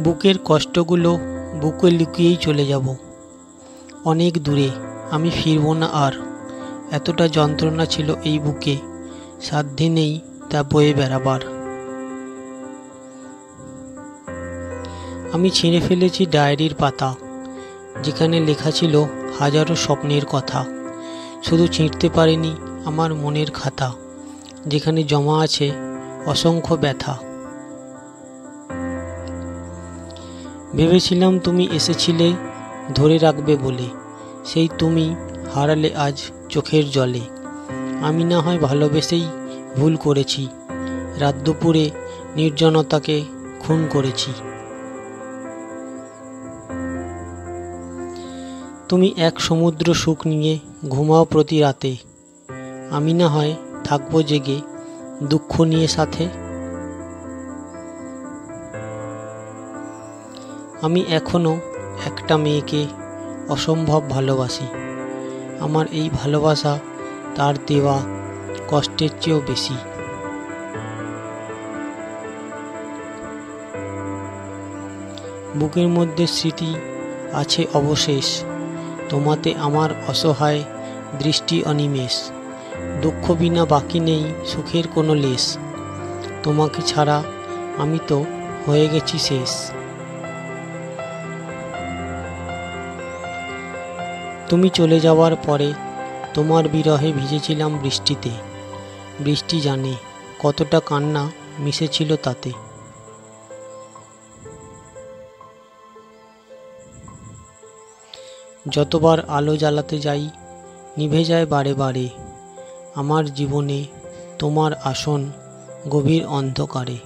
বুকের কষ্টগুলো বুকে লুকিয়েই চলে যাব, অনেক দূরে। আমি ফিরব না আর। এতটা যন্ত্রণা ছিল এই বুকে, সাধ্যে নেই তা বয়ে বেড়াবার। আমি ছিঁড়ে ফেলেছি ডায়েরির পাতা, যেখানে লেখা ছিল হাজারো স্বপ্নের কথা। শুধু ছিঁড়তে পারিনি আমার মনের খাতা, যেখানে জমা আছে অসংখ্য ব্যথা। ভেবেছিলাম তুমি এসেছিলে ধরে রাখবে বলে, সেই তুমি হারালে আজ চোখের জলে। আমি না হয় ভালোবেসেই ভুল করেছি, রাত দুপুরে নির্জনতাকে খুন করেছি। তুমি এক সমুদ্র সুখ নিয়ে ঘুমাও প্রতি রাতে, আমি না হয় থাকবো জেগে দুঃখ নিয়ে সাথে। আমি এখনো একটা মেয়েকে অসম্ভব ভালোবাসি। আমার এই ভালোবাসা তার দেওয়া কষ্টের চেয়েও বেশি। বুকের মধ্যে স্মৃতি আছে অবশেষ, তোমাতে আমার অসহায় দৃষ্টি অনিমেষ। দুঃখ বিনা বাকি নেই সুখের কোনো লেশ, তোমাকে ছাড়া আমি তো হয়ে গেছি শেষ। তুমি চলে যাওয়ার পরে তোমার বিরহে ভিজেছিলাম বৃষ্টিতে। বৃষ্টি জানে কতটা কান্না মিশেছিল তাতে। যতবার আলো জ্বালাতে যাই নিভে যায় বারে বারে। আমার জীবনে তোমার আসন গভীর অন্ধকারে।